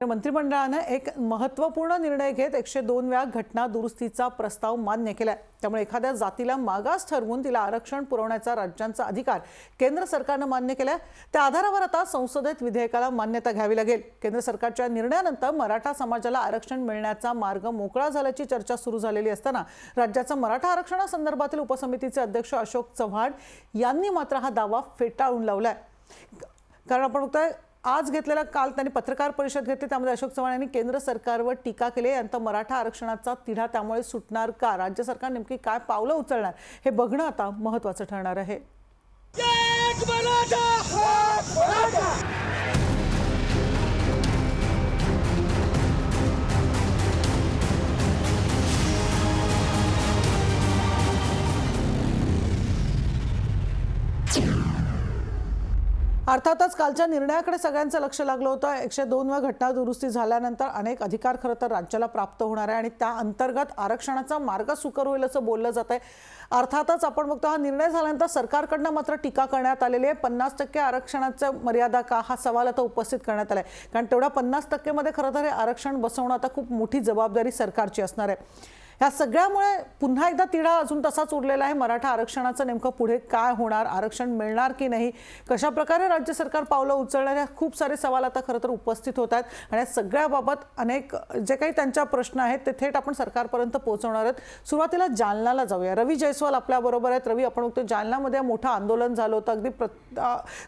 मंत्रिमंडळाने एक महत्त्वपूर्ण निर्णय घेत 102 वेळा घटना दुरुस्तीचा प्रस्ताव मान्य केलाय। त्यामुळे एखाद्या जातीला मागास ठरवून तिला आरक्षण पुरवण्याचा राज्यांचा अधिकार केंद्र सरकारने मान्य केलाय। त्या आधारावर आता संसदेत विधेयकाला मान्यता घ्यावी लागेल। केंद्र सरकारच्या निर्णयानंतर मराठा समाजाला आरक्षण मिळण्याचा मार्ग मोकळा झाल्याची चर्चा सुरू झालेली असताना राज्याचा मराठा आरक्षणासंदर्भातील उपसमितीचे अध्यक्ष अशोक चव्हाण यांनी मात्र हा दावा फेटाळून लावलाय। कारण आपण बघतोय आज घेतलेला काल त्यांनी पत्रकार परिषद घेतली, त्यामध्ये अशोक चव्हाण यांनी केंद्र सरकारवर टीका केली। यांचा मराठा आरक्षणाचा तिढा त्यामुळे सुटणार का, राज्य सरकार नेमकी काय पावलं उचलणार हे बघणं आता महत्त्वाचं ठरणार आहे। अर्थातच कालच्या निर्णयाकडे सगळ्यांचं लक्ष लागलं होतं। 102 वेळा घटना दुरुस्ती झाल्यानंतर अनेक अधिकार खरं तर राज्याला प्राप्त होणार आहे आणि त्या अंतर्गत आरक्षणाचा मार्ग सुकर होईल असं बोललं जात आहे। अर्थातच आपण बघतो हा निर्णय झाल्यानंतर सरकारकडनं मात्र टीका करण्यात आलेली आहे। 50% आरक्षणाचं मर्यादा का हा सवाल आता उपस्थित करण्यात आलाय, कारण तेवढ्या 50% मध्ये खरं तर हे आरक्षण बसवणं आता खूप मोठी जबाबदारी सरकारची असणार आहे। या सगळ्यामुळे पुन्हा एकदा तिढा अजून तसाच उरलेला आहे। मराठा आरक्षणाचं नेमकं पुढे काय होणार, आरक्षण मिळणार की नाही, कशा प्रकारे राज्य सरकार पावलं उचलणार, या खूप सारे सवाल आता खरं तर उपस्थित होत आहेत आणि सगळ्याबाबत अनेक जे काही त्यांच्या प्रश्न आहेत ते थेट आपण सरकारपर्यंत पोहोचवणार आहोत। सुरुवातीला जालनाला जाऊया। रवी जयस्वाल आपल्या बरोबर आहेत। रवी, आपण बघतो जालनामध्ये मोठं आंदोलन झालं होतं। अगदी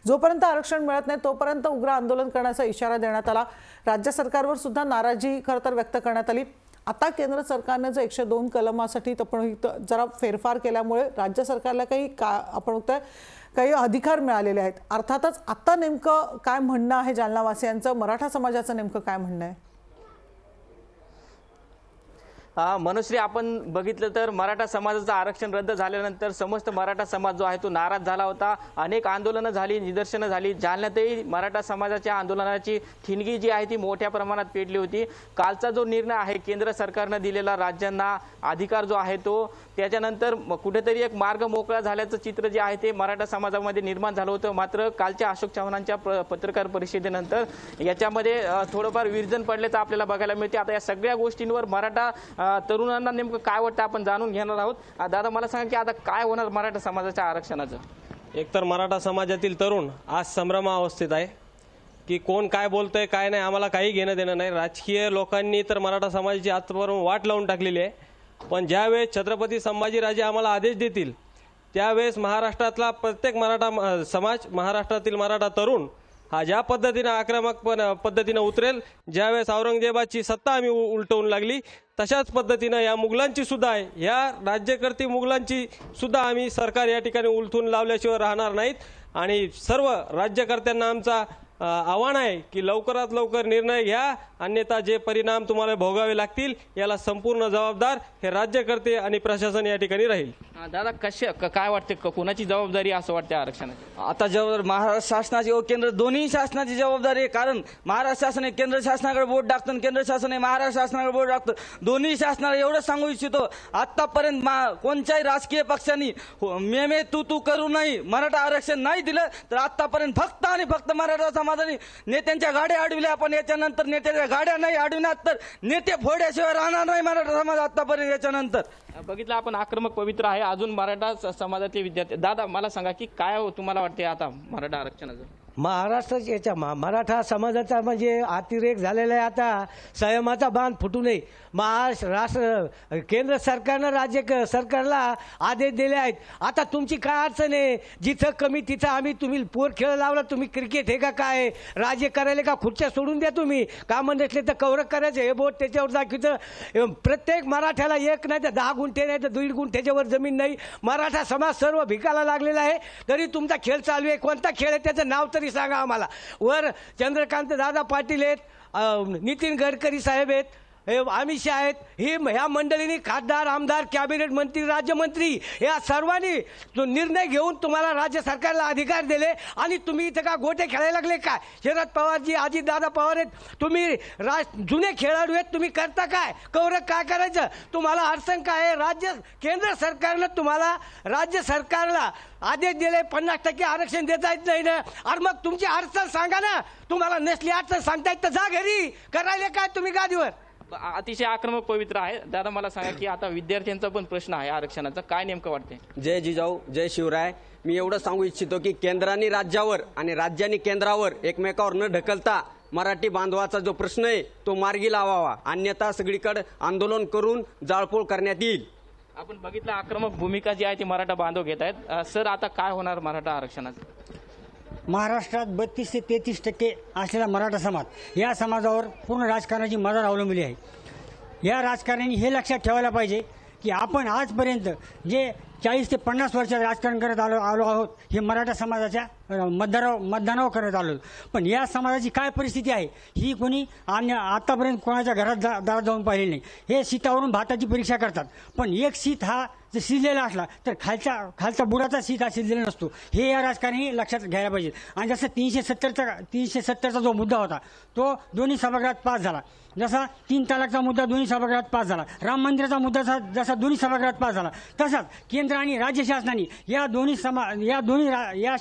जोपर्यंत आरक्षण मिळत नाही तोपर्यंत उग्र आंदोलन करण्याचा इशारा देण्यात आला। राज्य सरकारवर सुद्धा नाराजी खरं तर व्यक्त करण्यात आली। आता केंद्र सरकारने जो 102 कलमासाठी जरा फेरफार केल्यामुळे राज्य सरकारला आपण बघतोय काही अधिकार मिळालेले आहेत। अर्थातच आता नेमकं काय म्हणणं आहे जालनावासियांचं, मराठा समाजाचं नेमकं काय म्हणणं आहे? मनुश्री, आपण बघितलं तर मराठा समाजाचं आरक्षण रद्द झाल्यानंतर समस्त मराठा समाज जो आहे तो नाराज झाला होता। अनेक आंदोलनं झाली, निदर्शनं झाली। जालन्यातही मराठा समाजाच्या आंदोलनाची ठिणगी जी आहे ती मोठ्या प्रमाणात पेटली होती। कालचा जो निर्णय आहे केंद्र सरकारनं दिलेला राज्यांना अधिकार जो आहे तो, त्याच्यानंतर कुठेतरी एक मार्ग मोकळा झाल्याचं चित्र जे आहे ते मराठा समाजामध्ये निर्माण झालं होतं। मात्र कालच्या अशोक चव्हाणांच्या पत्रकार परिषदेनंतर याच्यामध्ये थोडंफार विरजन पडल्याचं आपल्याला बघायला मिळते। आता या सगळ्या गोष्टींवर मराठा तरुणांना नेमकं काय वाटतं आपण जाणून घेणार आहोत। दादा, मला सांगा की आता काय होणार मराठा समाजाच्या आरक्षणाचं? एकतर मराठा समाजातील तरुण आज संभ्रमावस्थेत आहे की कोण काय बोलतंय काय नाही, आम्हाला काही घेणं देणं नाही। राजकीय लोकांनी तर मराठा समाजाची आजपर्यंत वाट लावून टाकलेली आहे, पण ज्यावेळेस छत्रपती संभाजीराजे आम्हाला आदेश देतील त्यावेळेस महाराष्ट्रातला प्रत्येक मराठा समाज, महाराष्ट्रातील मराठा तरुण हा ज्या पद्धतीने आक्रमक पद्धतीने उतरेल, ज्यावेळेस औरंगजेबाची सत्ता आम्ही उलटवून लागली तशाच पद्धतीनं या मुघलांची सुद्धा आहे, या राज्यकर्ते मुघलांची सुद्धा आम्ही सरकार या ठिकाणी उलथून लावल्याशिवाय राहणार नाहीत। आणि सर्व राज्यकर्त्यांना आमचा आव्हान आहे की लवकरात लवकर निर्णय घ्या, अन्यथा जे परिणाम तुम्हाला भोगावे लागतील याला संपूर्ण जबाबदार हे राज्यकर्ते आणि प्रशासन या ठिकाणी राहील। दादा, काय वाटते, कोणाची जबाबदारी असं वाटते आरक्षणाची? आता जबाबदार महाराष्ट्र शासनाची व केंद्र दोन्ही शासनाची जबाबदारी आहे। कारण महाराष्ट्र शासन हे केंद्र शासनाकडे बोट टाकतं, केंद्र शासन हे महाराष्ट्र शासनाकडे बोट टाकतं। दोन्ही शासनाला एवढं सांगू इच्छितो, आतापर्यंत कोणत्याही राजकीय पक्षांनी मे तू करू नये, मराठा आरक्षण नाही दिलं तर आतापर्यंत फक्त आणि फक्त मराठा समाजाने नेत्यांच्या गाड्या अडविल्या। आपण याच्यानंतर नेत्याच्या गाड्या नाही अडविणार तर नेते फोड्याशिवाय राहणार नाही मराठा समाज आतापर्यंत। याच्यानंतर बघितलं आपण आक्रमक पवित्र आहे अजून मराठा समाजातले विद्यार्थी। दादा, मला सांगा की काय तुम्हाला वाटते आता मराठा आरक्षणाचं? महाराष्ट्राच्या याच्या मराठा समाजाचा म्हणजे अतिरेक झालेला आहे। आता संयमाचा बांध फुटू नये। महाराष्ट्र केंद्र सरकारनं राज्य सरकारला आदेश दिले आहेत। आता तुमची काय अडचण आहे? जिथं कमी तिथं आम्ही, तुम्ही पोर खेळ लावला, तुम्ही क्रिकेट हे का काय राज्य करायला का? खुर्च्या सोडून द्या तुम्ही, का म्हणले तर कौरक करायचं हे बोट त्याच्यावर दाखवतं। प्रत्येक मराठ्याला एक नाही तर 10 गुंठे नाही तर 1.5 गुंठ्याच्यावर जमीन नाही। मराठा समाज सर्व भिकाला लागलेला आहे, तरी तुमचा खेळ चालू आहे। कोणता खेळ आहे त्याचं नाव तरी सांगा आम्हाला। वर चंद्रकांत दादा पाटील आहेत, नितीन गडकरी साहेब आहेत, अमित शहा आहेत, ह्या मंडळींनी खासदार, आमदार, कॅबिनेट मंत्री, राज्यमंत्री या सर्वांनी तो निर्णय घेऊन तुम्हाला राज्य सरकारला अधिकार दिले आणि तुम्ही इथं का गोटे खेळायला लागले काय? शरद पवारजी, अजितदादा पवार आहेत, तुम्ही जुने खेळाडू आहेत, तुम्ही करता काय? कौरक काय करायचं? तुम्हाला अडचण काय आहे? केंद्र सरकारनं तुम्हाला राज्य सरकारला आदेश दिले 50% आरक्षण देता येत नाही ना. अरे मग तुमची अडचण सांगा ना. तुम्हाला नसली अडचण सांगता येत तर जा घरी. करायला काय तुम्ही गादीवर? अतिशय आक्रमक पवित्र आहे. दादा मला सांगा की आता विद्यार्थ्यांचा पण प्रश्न आहे आरक्षणाचा, काय नेमकं वाटतंय? जय जिजाऊ, जय शिवराय. मी एवढं सांगू इच्छितो की केंद्राने राज्यावर आणि राज्याने केंद्रावर एकमेकावर न ढकलता मराठी बांधवाचा जो प्रश्न आहे तो मार्गी लावावा, अन्यथा सगळीकडे आंदोलन करून जाळपोळ करण्यात येईल. आपण बघितलं आक्रमक भूमिका जी आहे ती मराठा बांधव घेत आहेत. सर आता काय होणार मराठा आरक्षणाचं? महाराष्ट्रात 32 ते 33% असलेला मराठा समाज, या समाजावर पूर्ण राजकारणाची मदत अवलंबली आहे. या राजकारण्यांनी हे लक्षात ठेवायला पाहिजे की आपण आजपर्यंत जे 40 ते 50 वर्षात राजकारण करत आलो आहोत, हे मराठा समाजाच्या मतदानावर करत आलो. पण या समाजाची काय परिस्थिती आहे ही कोणी आतापर्यंत कोणाच्या घरात दारात जाऊन पाहिलेली नाही. हे शीतावरून भाताची परीक्षा करतात, पण एक शीत हा जर शिजलेला असला तर खालचा बुडाचा शीत हा शिजलेला नसतो. हे या राजकारणी लक्षात घ्यायला पाहिजे. आणि जसं 370चा जो मुद्दा होता तो दोन्ही सभागृहात पास झाला, जसा 3 तलाकचा मुद्दा दोन्ही सभागृहात पास झाला, राम मंदिराचा मुद्दा जसा दोन्ही सभागृहात पास झाला, तसाच केंद्र आणि राज्य शासनाने या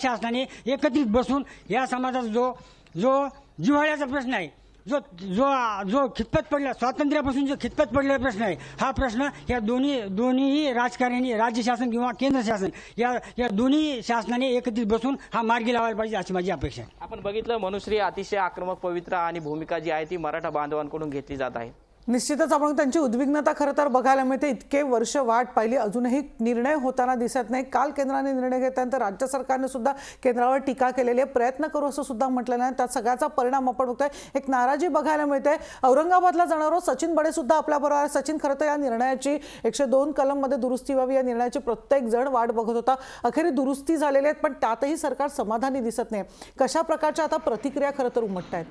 शासनाने एकत्रित बसून या समाजाचा जो जिव्हाळ्याचा प्रश्न आहे, जो खितपत पडला, स्वातंत्र्यापासून जो खितपत पडलेला प्रश्न आहे, हा प्रश्न या दोन्ही राजकारणी, राज्य शासन किंवा केंद्र शासन या दोन्ही शासनाने एकत्रित बसून हा मार्गी लावायला पाहिजे अशी माझी अपेक्षा आहे. आपण बघितलं मनुश्री अतिशय आक्रमक पवित्र आणि भूमिका जी आहे ती मराठा बांधवांकडून घेतली जात आहे. निश्चितच आपण त्यांची उद्विग्नता खरं तर बघायला मिळते. इतके वर्ष वाट पाहिली, अजूनही निर्णय होताना दिसत नाही. काल केंद्राने निर्णय घेतल्यानंतर राज्य सरकारने सुद्धा केंद्रावर टीका केलेली आहे. प्रयत्न करू असं सुद्धा म्हटलं नाही. त्यात सगळ्याचा परिणाम आपण बघतोय. एक नाराजी बघायला मिळते. औरंगाबादला जाणारो सचिन बडे सुद्धा आपल्याबरोबर आहे. सचिन, खरं तर या निर्णयाची 102 कलममध्ये दुरुस्ती व्हावी या निर्णयाची प्रत्येक जण वाट बघत होता. अखेरी दुरुस्ती झालेली आहेत, पण त्यातही सरकार समाधानी दिसत नाही. कशा प्रकारच्या आता प्रतिक्रिया खरं तर उमटत आहेत?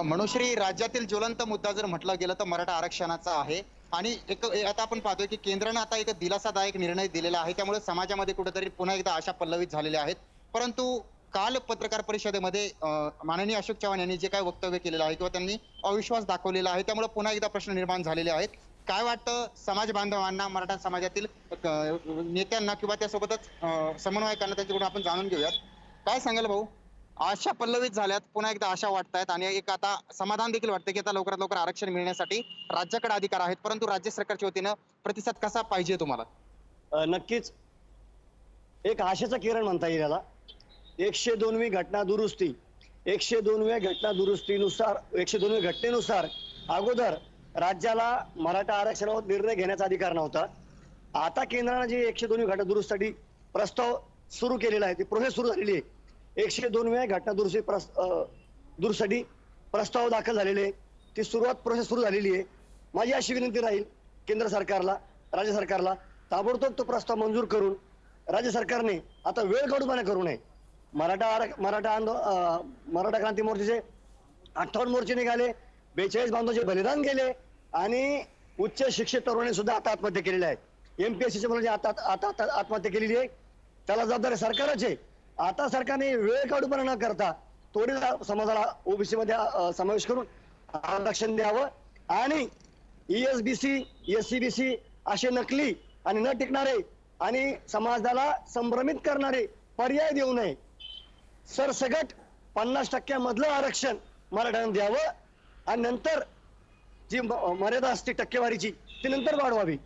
मनुश्री, राज्यातील ज्वलंत मुद्दा जर म्हटलं गेलं तर मराठा आरक्षणाचा आहे. आणि आता आपण पाहतोय की केंद्रानं आता एक दिलासादायक निर्णय दिलेला आहे, त्यामुळे समाजामध्ये कुठेतरी पुन्हा एकदा आशा पल्लवित झालेल्या आहेत. परंतु काल पत्रकार परिषदेमध्ये माननीय अशोक चव्हाण यांनी जे काय वक्तव्य केलेलं आहे किंवा त्यांनी अविश्वास दाखवलेला आहे, त्यामुळे पुन्हा एकदा प्रश्न निर्माण झालेले आहेत. काय वाटतं समाज बांधवांना, मराठा समाजातील नेत्यांना किंवा त्यासोबतच समन्वयकांना, त्यांच्याकडून आपण जाणून घेऊयात. काय सांगाल भाऊ? आशा पल्लवित झाल्यात, पुन्हा एकदा आशा वाटतायत आणि एक आता समाधान देखील वाटतं की आता लवकरात लवकर आरक्षण मिळण्यासाठी राज्याकडे अधिकार आहेत. परंतु राज्य सरकारच्या वतीनं प्रतिसाद कसा पाहिजे तुम्हाला? नक्कीच एक आशेचा किरण म्हणता येईल याला. 102वी घटना दुरुस्ती, 102व्या घटना दुरुस्तीनुसार, 102व्या घटनेनुसार अगोदर राज्याला मराठा आरक्षणावर निर्णय घेण्याचा अधिकार नव्हता. आता केंद्राने जे 102वी घटना दुरुस्तीसाठी प्रस्ताव सुरू केलेला आहे, ती प्रोसेस सुरू झालेली आहे. 102व्या घटना दुरुस्तीसाठी प्रस्ताव दाखल झालेले, ती प्रोसेस सुरू झालेली आहे. माझी अशी विनंती राहील केंद्र सरकारला, राज्य सरकारला, ताबडतोब तो प्रस्ताव मंजूर करून राज्य सरकारने आता वेळ काढूपणा करू नये. मराठा क्रांती मोर्चाचे 58 मोर्चे निघाले, 42 बांधवांचे बलिदान गेले आणि उच्च शिक्षित तरुणांनी सुद्धा आता आत्महत्या केलेल्या आहेत. MPSCच्या मुलांनी आता आत्महत्या केलेली आहे. त्याला जबाबदारी सरकारचे. आता सरकारने वेळ काढूपणा न करता त्वरित समाजाला ओबीसी मध्ये समावेश करून आरक्षण द्यावं आणि ESBC, SCBC असे नकली आणि न टिकणारे आणि समाजाला संभ्रमित करणारे पर्याय देऊ नये. सरसगट 50% मधलं आरक्षण मराठ्यांना द्यावं आणि नंतर जी मर्यादा असते टक्केवारीची ती नंतर वाढवावी.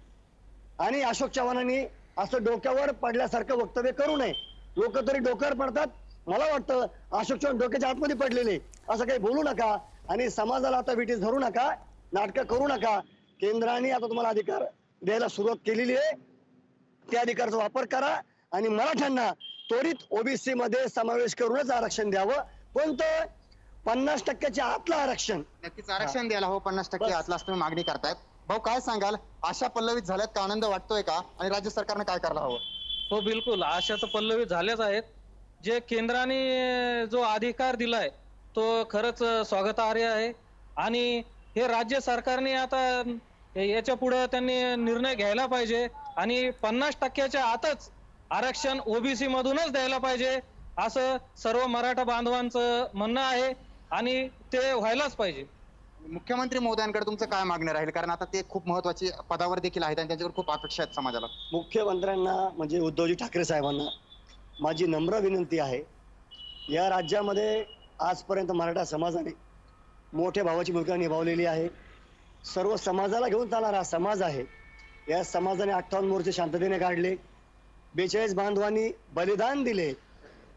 आणि अशोक चव्हाणांनी असं डोक्यावर पडल्यासारखं वक्तव्य करू नये. लोक तरी डोक्यावर पडतात. मला वाटतं अशोक चव्हाण डोक्याच्या आतमध्ये पडलेले, असं काही बोलू नका आणि समाजाला आता विटीस धरू नका, नाटकं करू नका. केंद्राने आता तुम्हाला अधिकार द्यायला सुरुवात केलेली आहे, त्या अधिकाराचा वापर करा आणि मराठ्यांना त्वरित ओबीसी मध्ये समावेश करूनच आरक्षण द्यावं. कोणतं? 50%च्या आतलं आरक्षण. नक्कीच आरक्षण द्यायला हो, 50% आतला असं मागणी करतायत. भाऊ काय सांगाल? आशा पल्लवित झाल्यात का? आनंद वाटतोय का? आणि राज्य सरकारने काय करायला हवं? हो बिलकुल, आशा तर पल्लवित झाल्याच आहेत. जे केंद्राने जो अधिकार दिलाय तो खरंच स्वागतार्ह आहे आणि हे राज्य सरकारने आता याच्या पुढे त्यांनी निर्णय घ्यायला पाहिजे आणि 50% आतच आरक्षण ओबीसी मधूनच द्यायला पाहिजे असं सर्व मराठा बांधवांचं म्हणणं आहे आणि ते व्हायलाच पाहिजे. मुख्यमंत्री महोदयांकडे तुमचं काय मागणं राहील, कारण आता ते खूप महत्वाची पदावर देखील आहेत आणि त्यांच्यावर खूप अपेक्षा आहेत समाजाला? मुख्यमंत्र्यांना म्हणजे उद्धवजी ठाकरे साहेबांना माझी नम्र विनंती आहे, या राज्यामध्ये आजपर्यंत मराठा समाजाने मोठ्या भावाची भूमिका निभावलेली आहे. सर्व समाजाला घेऊन चालणारा समाज आहे. या समाजाने 58 मोर्चे शांततेने काढले. 42 बांधवांनी बलिदान दिले.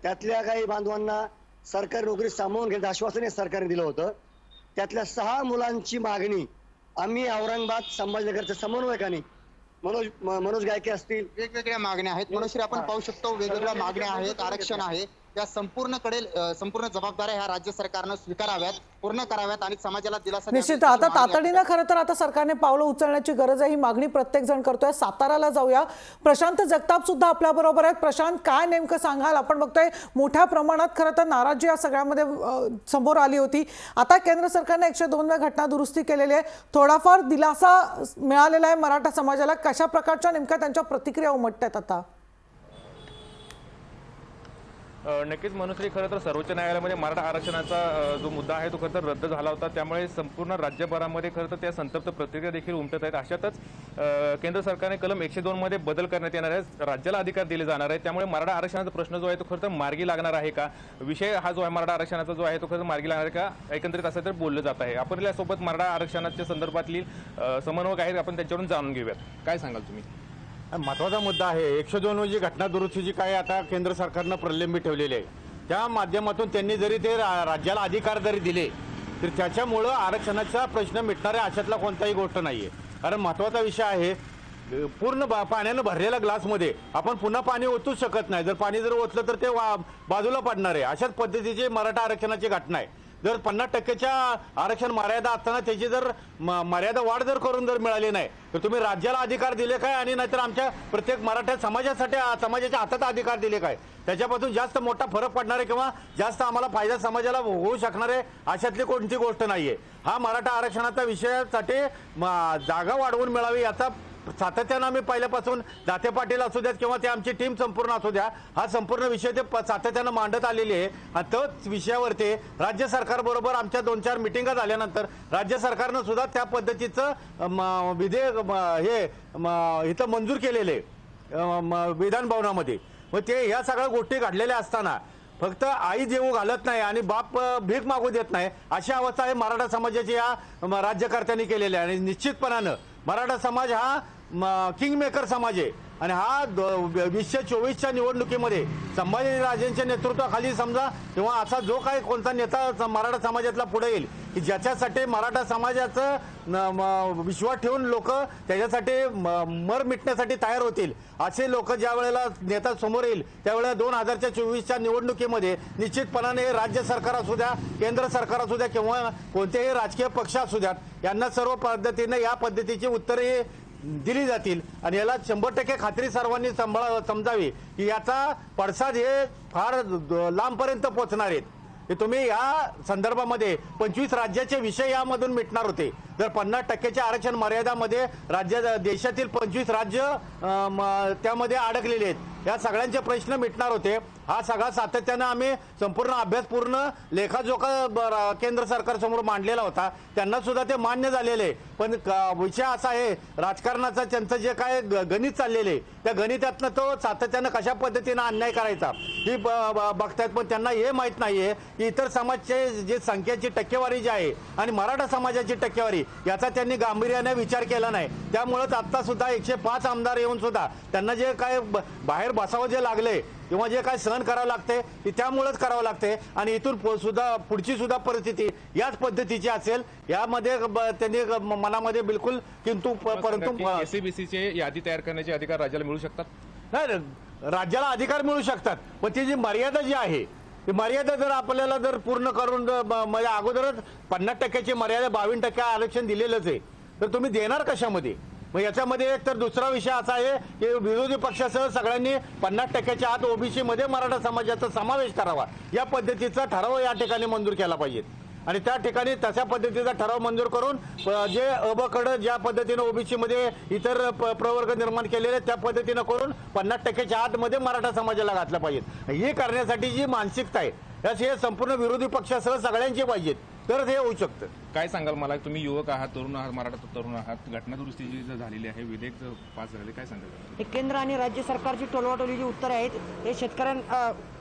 त्यातल्या काही बांधवांना सरकारी नोकरी सामावून घेण्याचं आश्वासन सरकारने दिलं होतं. त्यातल्या 6 मुलांची मागणी आम्ही औरंगाबाद संभाजीनगरच्या समन्वयकांनी मनोज गायके असतील, वेगवेगळ्या मागण्या आहेत. मनोश्री, आपण पाहू शकतो वेगवेगळ्या मागण्या आहेत, आरक्षण आहे, त्या संपूर्ण जबाबदाऱ्या ह्या राज्य सरकारनं स्वीकाराव्यात, पूर्ण कराव्यात आणि समाजाला दिलासा द्यावा. निश्चित आता तातडीनं खरं तर आता सरकारने पावलं उचलण्याची गरज आहे. ही मागणी प्रत्येक जण करतोय. साताराला जाऊया. प्रशांत जगताप सुद्धा आपल्या बरोबर आहेत. प्रशांत, काय नेमकं सांगाल? आपण बघतोय मोठ्या प्रमाणात खरं तर नाराजी या सगळ्यामध्ये समोर आली होती. आता केंद्र सरकारने 102व्या घटना दुरुस्ती केलेली आहे. थोडाफार दिलासा मिळालेला आहे मराठा समाजाला. कशा प्रकारच्या नेमक्या त्यांच्या प्रतिक्रिया उमटतात आता? नक्कीच मनोश्री, खरं तर सर्वोच्च न्यायालयामध्ये मराठा आरक्षणाचा जो मुद्दा आहे तो खरं तर रद्द झाला होता. त्यामुळे संपूर्ण राज्यभरामध्ये खरं तर त्या संतप्त प्रतिक्रिया देखील उमटत आहेत. अशातच केंद्र सरकारने कलम 102 मध्ये बदल करण्यात येणार आहे. राज्याला अधिकार दिले जाणार आहे. त्यामुळे मराठा आरक्षणाचा प्रश्न जो आहे तो खरं तर मार्गी लागणार आहे का? विषय हा जो आहे मराठा आरक्षणाचा जो आहे तो खरं तर मार्गी लागणार आहे का, एकंदरीत असं तर बोललं जात आहे. आपण यासोबत मराठा आरक्षणाच्या संदर्भातली समन्वयक आहेत, आपण त्यांच्यावरून जाणून घेऊयात. काय सांगाल तुम्ही? महत्त्वाचा मुद्दा आहे 102 जी घटना दुरुस्तीची काय आता केंद्र सरकारनं प्रलंबित ठेवलेली आहे. त्या माध्यमातून त्यांनी जरी ते राज्याला अधिकार जरी दिले तर त्याच्यामुळं आरक्षणाचा प्रश्न मिटणार आहे अशातला कोणताही गोष्ट नाही आहे. कारण महत्त्वाचा विषय आहे, पूर्ण पाण्यानं भरलेल्या ग्लासमध्ये आपण पुन्हा पाणी ओतूच शकत नाही. जर पाणी जर ओतलं तर ते बाजूला पडणार आहे. अशाच पद्धतीची मराठा आरक्षणाची घटना आहे. जर 50% आरक्षण मर्यादा असताना त्याची जर मर्यादा वाढ जर करून जर मिळाली नाही तर तुम्ही राज्याला अधिकार दिले काय आणि नाहीतर आमच्या प्रत्येक मराठा समाजाच्या हातात अधिकार दिले काय? त्याच्यापासून जास्त मोठा फरक पडणार आहे किंवा जास्त आम्हाला फायदा समाजाला होऊ शकणार आहे अशातली कोणती गोष्ट नाहीये. हा मराठा आरक्षणाचा विषयासाठी जागा वाढवून मिळावी याचा सातत्यानं आम्ही पहिल्यापासून दाते पाटील असू द्यात किंवा ते आमची टीम संपूर्ण असू द्या, हा संपूर्ण विषय ते सातत्यानं मांडत आलेली आहे. आणि तोच विषयावरती राज्य सरकारबरोबर आमच्या 2-4 मिटिंगा झाल्यानंतर राज्य सरकारनं सुद्धा त्या पद्धतीचं विधेयक हे इथं मंजूर केलेले विधान भवनामध्ये. मग ते ह्या सगळ्या गोष्टी घडलेल्या असताना फक्त आई जेवू घालत नाही आणि बाप भीक मागू देत नाही अशी अवस्था आहे मराठा समाजाची या राज्यकर्त्यांनी केलेली आहे. आणि निश्चितपणानं मराठा समाज हा किंगमेकर समाज आहे आणि हा 2024च्या निवडणुकीमध्ये संभाजीराजेंच्या नेतृत्वाखाली समजा किंवा असा जो काही कोणता नेता मराठा समाजातला पुढे येईल की ज्याच्यासाठी मराठा समाजाचं विश्वास ठेवून लोक त्याच्यासाठी मर मिटण्यासाठी तयार होतील असे लोक ज्या वेळेला नेता समोर येईल त्यावेळेला 2024च्या निवडणुकीमध्ये निश्चितपणाने राज्य सरकार असू द्या, केंद्र सरकार असू द्या किंवा कोणतेही राजकीय पक्ष असू द्यात यांना सर्व पद्धतीने या पद्धतीची उत्तरे दिली जातील. आणि याला 100% खात्री सर्वांनी समजावी की याचा पडसाद हे फार लांबपर्यंत पोहोचणार आहेत. हे तुम्ही या संदर्भामध्ये 25 राज्याचे विषय यामधून मिटणार होते. जर 50% आरक्षण मर्यादामध्ये देशातील 25 राज्य त्यामध्ये अडकलेले आहेत. या सगळ्यांचे प्रश्न मिटणार होते. हा सगळा सातत्यानं आम्ही संपूर्ण अभ्यासपूर्ण लेखाजोखा केंद्र सरकारसमोर मांडलेला होता. त्यांना सुद्धा ते मान्य झालेले. पण विषय असा आहे राजकारणाचा त्यांचं जे काय गणित चाललेले त्या गणितातनं तो सातत्यानं कशा पद्धतीनं अन्याय करायचा ही बघतायत. पण त्यांना हे माहीत नाहीये की इतर समाजचे जे संख्येची टक्केवारी जी आहे आणि मराठा समाजाची टक्केवारी याचा त्यांनी गांभीर्याने विचार केला नाही. त्यामुळेच आता सुद्धा 105 आमदार येऊन सुद्धा त्यांना जे काय बाहेर बसावं जे लागले किंवा जे काय सहन करावं लागते ते त्यामुळेच करावं लागते. आणि इथून सुद्धा पुढची सुद्धा परिस्थिती याच पद्धतीची असेल यामध्ये त्यांनी मनामध्ये बिलकुल किंतु परंतु एससीबीसीचे यादी तयार करण्याचे अधिकार राज्याला मिळू शकतात. नाही, राज्याला अधिकार मिळू शकतात पण ती जी मर्यादा जी आहे ती मर्यादा जर आपल्याला जर पूर्ण करून म्हणजे अगोदरच 50% मर्यादा 22% आरक्षण दिलेलंच आहे तर तुम्ही देणार कशामध्ये? मग याच्यामध्ये एक तर दुसरा विषय असा आहे की विरोधी पक्षासह सगळ्यांनी 50%च्या आत ओबीसी मध्ये मराठा समाजाचा समावेश करावा या पद्धतीचा ठराव या ठिकाणी मंजूर केला पाहिजे. आणि त्या ठिकाणी तशा पद्धतीचा ठराव मंजूर करून जे अबकड ज्या पद्धतीने ओबीसी मध्ये इतर प्रवर्ग निर्माण केलेले त्या पद्धतीने करून 50%च्या आतमध्ये मराठा समाजाला घातलं पाहिजे। ही करण्यासाठी जी मानसिकता आहे हे संपूर्ण विरोधी पक्षासह सगळ्यांची पाहिजेत, तर हे होऊ शकतं। काय सांगाल मला, तुम्ही युवक आहात, तरुण आहात, मराठा तरुण आहात, घटना दुरुस्ती जी झालेली आहे, विधेयक पास झालेले, काय सांगाल? हे केंद्र आणि राज्य सरकारची टोलवाटोली जी उत्तरे आहेत हे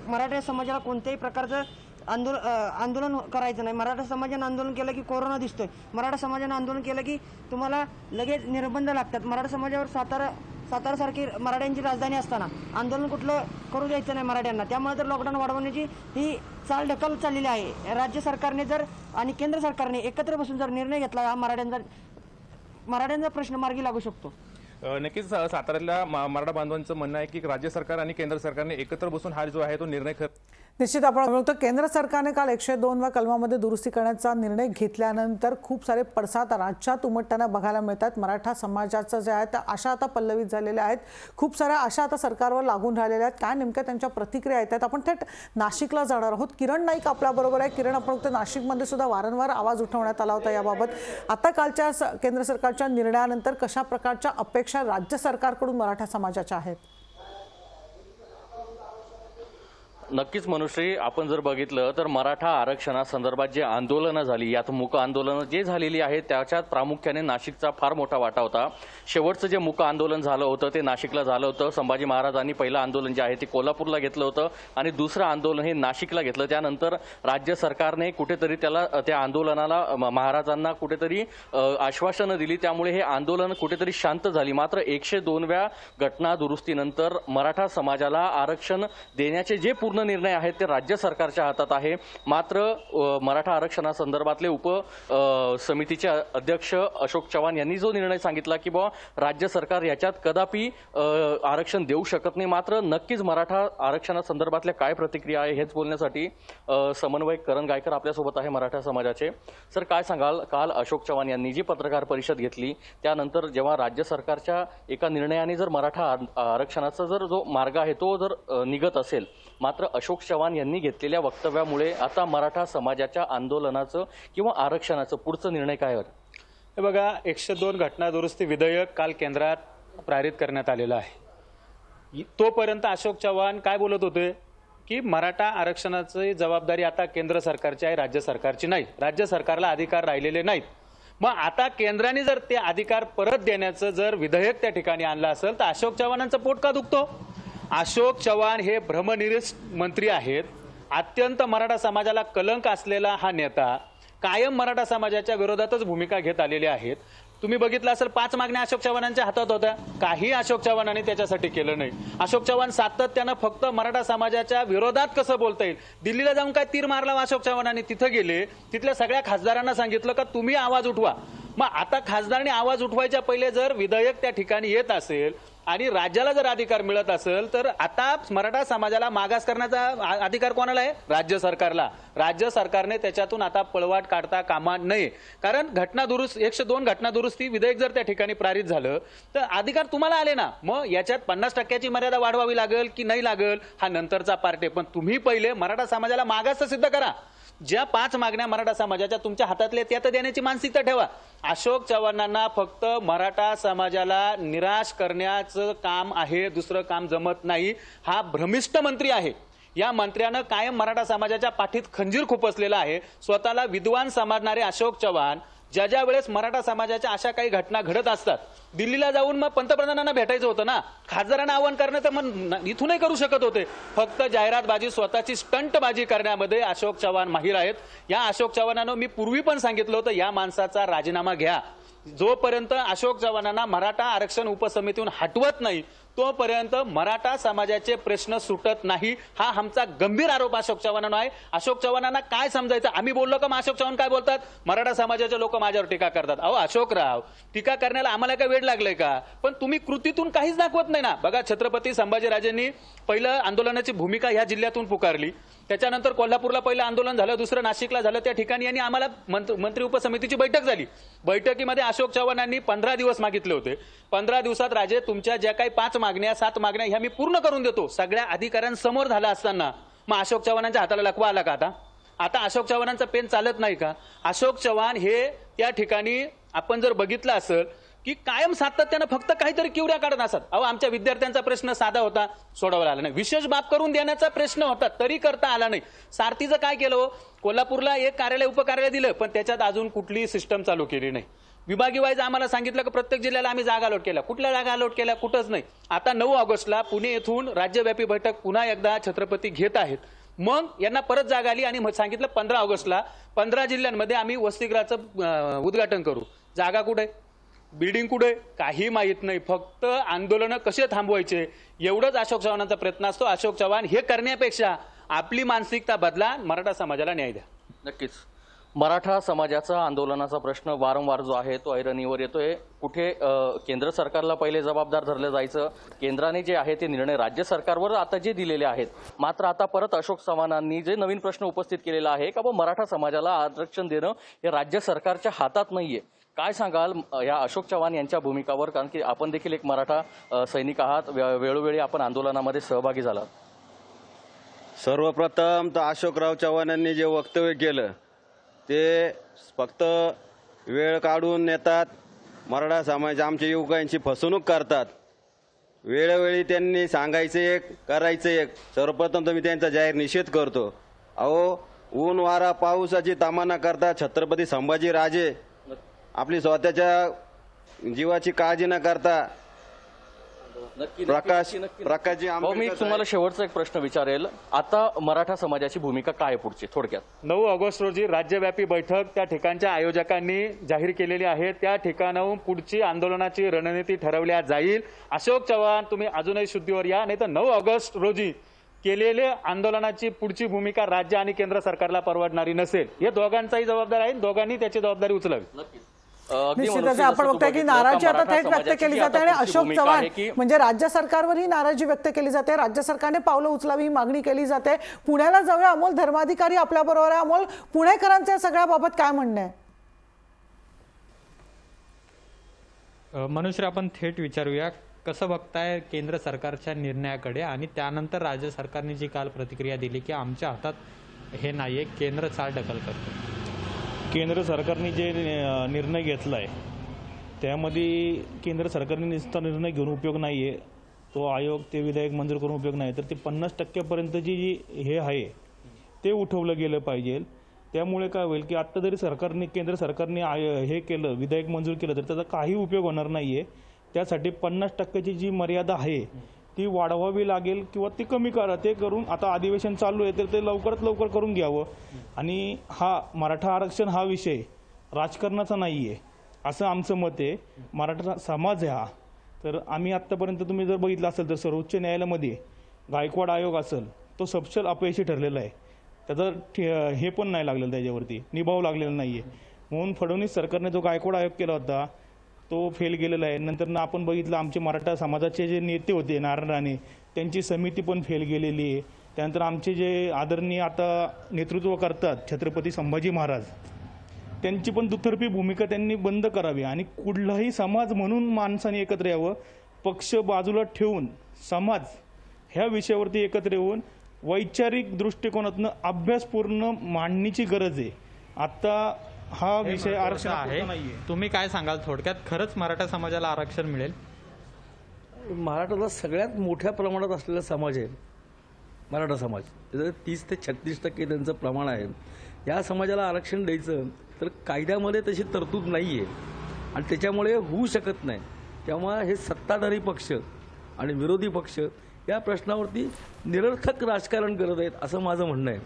मराठा समाजाला कोणत्याही प्रकारचं आंदोलन करायचं नाही। मराठा समाजाने आंदोलन केलं की कोरोना दिसतोय, मराठा समाजाने आंदोलन केलं की तुम्हाला लगेच निर्बंध लागतात। मराठा समाजावर सातारासारखी मराठ्यांची राजधानी असताना आंदोलन कुठलं करू द्यायचं नाही मराठ्यांना। त्यामुळे तर लॉकडाऊन वाढवण्याची ही चालढकल चाललेली आहे। राज्य सरकारने जर आणि केंद्र सरकारने एकत्र बसून जर निर्णय घेतला हा मराठ्यांचा प्रश्न मार्गी लागू शकतो। नक्कीच साताऱ्यातल्या मराठा बांधवांचं म्हणणं आहे की राज्य सरकार आणि केंद्र सरकारने एकत्र बसून हा जो आहे तो निर्णय निश्चित आपण बघतो केंद्र सरकारने काल 102व्या कलमामध्ये दुरुस्ती करण्याचा निर्णय घेतल्यानंतर खूप सारे पडसाद राज्यात उमटताना बघायला मिळतात। मराठा समाजाचं जे आहे त्या आशा आता पल्लवित झालेल्या आहेत, खूप साऱ्या आशा आता सरकारवर लागून राहिलेल्या आहेत। काय नेमक्या त्यांच्या प्रतिक्रिया येतात, आपण थेट नाशिकला जाणार आहोत। किरण नाईक आपल्याबरोबर आहे। किरण, आपण बघतो नाशिकमध्ये सुद्धा वारंवार आवाज उठवण्यात आला होता याबाबत। आता कालच्या केंद्र सरकारच्या निर्णयानंतर कशा प्रकारच्या अपेक्षा राज्य सरकारकडून मराठा समाजाच्या आहेत? नक्कीच मनुश्री, आपण जर बघितलं तर मराठा आरक्षणासंदर्भात जे आंदोलनं झाली, यात मूक आंदोलनं जे झालेली आहेत त्याच्यात प्रामुख्याने नाशिकचा फार मोठा वाटा होता। शेवटचं जे मूक आंदोलन झालं होतं ते नाशिकला झालं होतं। संभाजी महाराजांनी पहिलं आंदोलन जे आहे ते कोल्हापूरला घेतलं होतं आणि दुसरं आंदोलन हे नाशिकला घेतलं। त्यानंतर राज्य सरकारने कुठेतरी त्या आंदोलनाला महाराजांना कुठेतरी आश्वासनं दिली, त्यामुळे हे आंदोलन कुठेतरी शांत झाली। मात्र 102व्या घटना दुरुस्तीनंतर मराठा समाजाला आरक्षण देण्याचे जे पूर्ण निर्णय आहेत ते राज्य सरकारच्या हातात आहे। मात्र मराठा आरक्षणासंदर्भातले उप समितीचे अध्यक्ष अशोक चव्हाण यांनी जो निर्णय सांगितला की राज्य सरकार याच्यात कदापि आरक्षण देऊ शकत नाही। मात्र नक्कीच मराठा आरक्षणासंदर्भातल्या काय प्रतिक्रिया आहे हेच बोलण्यासाठी समन्वयक करण गायकर आपल्यासोबत आहे मराठा समाजाचे। सर, काय सांगाल, काल अशोक चव्हाण यांनी जी पत्रकार परिषद घेतली त्यानंतर जेव्हा राज्य सरकारच्या एका निर्णयाने जर मराठा आरक्षणाचा जर जो मार्ग आहे तो जर निघत असेल, मात्र अशोक चव्हाण यांनी घेतलेल्या वक्तव्यामुळे आता मराठा समाजाच्या आंदोलनाचं किंवा आरक्षणाचं पुढचं निर्णय काय होतं? हे बघा, 102 घटना दुरुस्ती विधेयक काल केंद्रात पारित करण्यात आलेलं आहे। तोपर्यंत अशोक चव्हाण काय बोलत होते की मराठा आरक्षणाची जबाबदारी आता केंद्र सरकारची आहे, राज्य सरकारची नाही। राज्य सरकारला अधिकार राहिलेले नाहीत। मग आता केंद्राने जर ते अधिकार परत देण्याचं जर विधेयक त्या ठिकाणी आणलं असेल तर अशोक चव्हाणांचं पोट का दुखतो? अशोक चव्हाण हे भ्रमनिरस्त मंत्री आहेत, अत्यंत मराठा समाजाला कलंक असलेला हा नेता, कायम मराठा समाजाच्या विरोधातच भूमिका घेत आलेले आहेत। तुम्ही बघितलं असेल 5 मागण्या अशोक चव्हाणांच्या हातात होत्या, काही अशोक चव्हाणांनी त्याच्यासाठी केलं नाही। अशोक चव्हाण सातत्यानं फक्त मराठा समाजाच्या विरोधात कसं बोलता येईल, दिल्लीला जाऊन काय तीर मारला अशोक चव्हाणांनी, तिथं गेले, तिथल्या सगळ्या खासदारांना सांगितलं का तुम्ही आवाज उठवा। मग आता खासदारांनी आवाज उठवायच्या पहिले जर विधेयक त्या ठिकाणी येत असेल आणि राज्याला जर अधिकार मिळत असेल तर आता मराठा समाजाला मागास करण्याचा अधिकार कोणाला आहे? राज्य सरकारला। राज्य सरकारने त्याच्यातून आता पळवाट काढता कामा नये, कारण 102 घटना दुरुस्ती विधेयक जर त्या ठिकाणी पारित झालं तर अधिकार तुम्हाला आले ना। मग याच्यात 50%ची मर्यादा वाढवावी लागेल की नाही लागेल हा नंतरचा पार्ट आहे, पण तुम्ही पहिले मराठा समाजाला मागास सिद्ध करा। ज्या 5 मागण्या मराठा समाजाच्या तुमच्या हातातल्या त्या तर देण्याची मानसिकता ठेवा। अशोक चव्हाणांना फक्त मराठा समाजाला निराश करण्याचं काम आहे, दुसरं काम जमत नाही। हा भ्रमिष्ठ मंत्री आहे। या मंत्र्यानं कायम मराठा समाजाच्या पाठीत खंजीर खुपसलेला आहे। स्वतःला विद्वान समजणारे अशोक चव्हाण ज्या वेळेस मराठा समाजाच्या अशा काही घटना घडत असतात, दिल्लीला जाऊन मग पंतप्रधानांना भेटायचं होतं ना, खासदारांना आवाहन करणं तर मग इथूनही करू शकत होते। फक्त जाहिरातबाजी, स्वतःची स्टंटबाजी करण्यामध्ये अशोक चव्हाण माहीर आहेत। या अशोक चव्हाणांना मी पूर्वी पण सांगितलं होतं या माणसाचा राजीनामा घ्या। जोपर्यंत अशोक चव्हाणांना मराठा आरक्षण उपसमितीहून हटवत नाही तोपर्यंत मराठा समाजाचे प्रश्न सुटत नाही, हा आमचा गंभीर आरोप अशोक चव्हाणांना आहे। अशोक चव्हाणांना काय समजायचं, आम्ही बोललो का मग अशोक चव्हाण काय बोलतात, मराठा समाजाचे लोक माझ्यावर टीका करतात। अहो अशोकराव, टीका करण्याला आम्हाला काय वेळ लागलाय का? पण तुम्ही कृतीतून काहीच दाखवत नाही ना। बघा, छत्रपती संभाजीराजेंनी पहिलं आंदोलनाची भूमिका ह्या जिल्ह्यातून पुकारली, त्याच्यानंतर कोल्हापूरला पहिलं आंदोलन झालं, दुसरं नाशिकला झालं, त्या ठिकाणी यांनी आम्हाला मंत्री उपसमितीची बैठक झाली। बैठकीमध्ये अशोक चव्हाणांनी 15 दिवस मागितले होते। 15 दिवसात राजे तुमच्या ज्या काही 5 मागण्या 7 मागण्या ह्या मी पूर्ण करून देतो, सगळ्या अधिकाऱ्यांसमोर झाला असताना मग अशोक चव्हाणांच्या हाताला लकवा आला का? आता आता अशोक चव्हाणांचा पेन चालत नाही का? अशोक चव्हाण हे त्या ठिकाणी आपण जर बघितलं असेल की कायम सातत्यानं फक्त काहीतरी किवड्या काढत असतात. अहो, आमच्या विद्यार्थ्यांचा प्रश्न साधा होता, सोडवला आला नाही. विशेष बाब करून देण्याचा प्रश्न होता, तरी करता आला नाही. सारथीचं काय केलं हो? कोल्हापूरला एक कार्यालय उपकार्यालय दिलं, पण त्याच्यात अजून कुठलीही सिस्टम चालू केली नाही. विभागीय वाईज आम्हाला सांगितलं की प्रत्येक जिल्ह्याला आम्ही जागा अलॉट केल्या. कुठल्या जागा अलॉट केल्या? कुठंच नाही. आता 9 ऑगस्टला पुणे येथून राज्यव्यापी बैठक पुन्हा एकदा छत्रपती घेत आहेत. मग यांना परत जागा आली आणि सांगितलं 15 ऑगस्टला 15 जिल्ह्यांमध्ये आम्ही वसतिगृहाचं उद्घाटन करू. जागा कुठे, बिल्डिंग कुठे, काही माहीत नाही. फक्त आंदोलनं कसे थांबवायचे एवढंच अशोक चव्हाणांचा प्रयत्न असतो. अशोक चव्हाण हे करण्यापेक्षा आपली मानसिकता बदला, मराठा समाजाला न्याय द्या. नक्कीच मराठा समाजाचा आंदोलनाचा प्रश्न वारंवार जो आहे तो ऐरणीवर येतोय. कुठे केंद्र सरकारला पहिले जबाबदार धरलं जायचं. केंद्राने जे आहे ते निर्णय राज्य सरकारवर आता जे दिलेले आहेत. मात्र आता परत अशोक चव्हाणांनी जे नवीन प्रश्न उपस्थित केलेला आहे का मराठा समाजाला आरक्षण देणं हे राज्य सरकारच्या हातात नाहीये. काय सांगाल या अशोक चव्हाण यांच्या भूमिकावर? कारण की आपण देखील एक मराठा सैनिक आहात, वेळोवेळी आपण आंदोलनामध्ये सहभागी झालात. सर्वप्रथम तर अशोकराव चव्हाणांनी जे वक्तव्य केलं ते फक्त वेळ काढून येतात, मराठा समाज आमच्या युवकांची फसवणूक करतात. वेळोवेळी त्यांनी सांगायचं एक, करायचं एक. सर्वप्रथम तर मी त्यांचा जाहीर निषेध करतो. अहो, ऊन वारा पावसाची तमाना करता छत्रपती संभाजी राजे आपली स्वतःच्या जीवाची काळजी न करता प्रकाशजी मी तुम्हाला शेवटचा एक प्रश्न विचारेल. आता मराठा समाजाची भूमिका काय पुढची थोडक्यात? 9 ऑगस्ट रोजी राज्यव्यापी बैठक त्या ठिकाणच्या आयोजकांनी जाहीर केलेली आहे. त्या ठिकाणाहून पुढची आंदोलनाची रणनीती ठरवल्या जाईल. अशोक चव्हाण, तुम्ही अजूनही शुद्धीवर या, नाही तर 9 ऑगस्ट रोजी केलेले आंदोलनाची पुढची भूमिका राज्य आणि केंद्र सरकारला परवडणारी नसेल. हे दोघांचाही जबाबदार आहे, दोघांनी त्याची जबाबदारी उचलावी. निश्चितच आपण बघतोय की नाराजी आता थेट व्यक्त केली जाते आणि अशोक चव्हाण म्हणजे राज्य सरकारवर ही नाराजी व्यक्त केली जाते. राज्य सरकारने पावलं उचलावी ही मागणी केली जाते. पुण्याला जाऊया, अमोल धर्माधिकारी आपल्या बरोबर आहे. अमोल, पुणेकरांच्या सगळ्याबाबत काय म्हणणं आहे? मनुष्य, आपण थेट विचारूया, कसं बघताय केंद्र सरकारच्या निर्णयाकडे आणि त्यानंतर राज्य सरकारने जी काल प्रतिक्रिया दिली की आमच्या हातात हे नाहीये, केंद्र चालढकल करतो. केंद्र सरकारने जे निर्णय घेतला आहे त्यामध्ये केंद्र सरकारने नुसता निर्णय घेऊन उपयोग नाही आहे. तो आयोग ते विधेयक मंजूर करून उपयोग नाही. तर ते 50% जी हे आहे ते उठवलं गेलं पाहिजे. त्यामुळे काय होईल की आत्ता जरी सरकारने केंद्र सरकारने हे केलं, विधेयक मंजूर केलं, तर त्याचा काही उपयोग होणार नाही आहे. त्यासाठी 50% जी मर्यादा आहे ती वाढवावी लागेल किंवा ती कमी करा. ते करून आता अधिवेशन चालू आहे तर ते लवकरात लवकर करून घ्यावं. आणि हा मराठा आरक्षण हा विषय राजकारणाचा नाही आहे असं आमचं मत आहे. मराठा समाज आहे हा. तर आम्ही आत्तापर्यंत तुम्ही जर बघितलं असेल तर सर्वोच्च न्यायालयामध्ये गायकवाड आयोग असेल तो सपशेल अपयशी ठरलेला आहे. त्याचा हे पण नाही लागलेलं, त्याच्यावरती निभाव लागलेला नाही आहे. म्हणून फडणवीस सरकारने जो गायकवाड आयोग केला होता तो फेल गेलेला आहे. नंतर आपण बघितलं आमचे मराठा समाजाचे जे नेते होते नारायण राणे, त्यांची समिती पण फेल गेलेली आहे. त्यानंतर आमचे जे आदरणीय आता नेतृत्व करतात छत्रपती संभाजी महाराज, त्यांची पण दुतर्फी भूमिका त्यांनी बंद करावी आणि कुठलाही समाज म्हणून माणसाने एकत्र यावं. पक्ष बाजूला ठेवून समाज ह्या विषयावरती एकत्र येऊन वैचारिक दृष्टिकोनातून अभ्यासपूर्ण मांडणीची गरज आहे. आता हा विषय आरक्षण आहे. तुम्ही काय सांगाल थोडक्यात, खरंच मराठा समाजाला आरक्षण मिळेल? मराठाला सगळ्यात मोठ्या प्रमाणात असलेला समाज आहे मराठा समाज. त्याचं 30 ते 36% त्यांचं प्रमाण आहे. या समाजाला आरक्षण द्यायचं तर कायद्यामध्ये तशी तरतूद नाही आहे आणि त्याच्यामुळे होऊ शकत नाही. त्यामुळे हे सत्ताधारी पक्ष आणि विरोधी पक्ष या प्रश्नावरती निरर्थक राजकारण करत आहेत असं माझं म्हणणं आहे.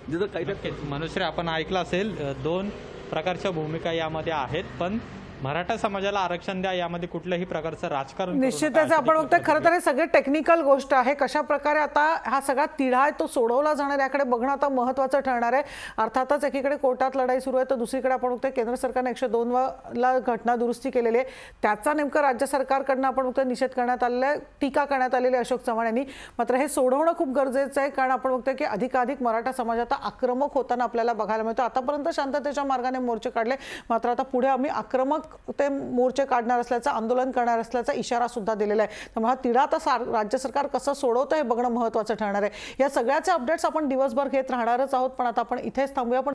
जिथं कायद्यात मनुष्य, आपण ऐकलं असेल 2 प्रकारच्या भूमिका यामध्ये आहेत, पण मराठा समाजाला आरक्षण द्या यामध्ये कुठल्याही प्रकारचं राजकारण निश्चितच आपण बघतोय. खरं तर हे सगळे टेक्निकल गोष्ट आहे. कशा प्रकारे आता हा सगळा तिढा आहे तो सोडवला जाणार याकडे बघणं आता महत्त्वाचं ठरणार आहे. अर्थातच एकीकडे कोर्टात लढाई सुरू आहे तर दुसरीकडे आपण बघतोय केंद्र सरकारने 102ला घटना दुरुस्ती केलेली आहे. त्याचा नेमकं राज्य सरकारकडनं आपण बघतोय निषेध करण्यात आलेला आहे, टीका करण्यात आलेली अशोक चव्हाण यांनी. मात्र हे सोडवणं खूप गरजेचं आहे कारण आपण बघतोय की अधिकाधिक मराठा समाज आता आक्रमक होताना आपल्याला बघायला मिळतो. आतापर्यंत शांततेच्या मार्गाने मोर्चे काढले, मात्र आता पुढे आम्ही आक्रमक ते मोर्चे काढणार असल्याचं, आंदोलन करणार असल्याचा इशारा सुद्धा दिलेला आहे. त्यामुळे हा तिढा आता राज्य सरकार कसं सोडवतं हे बघणं महत्त्वाचं ठरणार आहे. या सगळ्याचे अपडेट्स आपण दिवसभर घेत राहणारच आहोत, पण आता आपण इथेच थांबूया. पण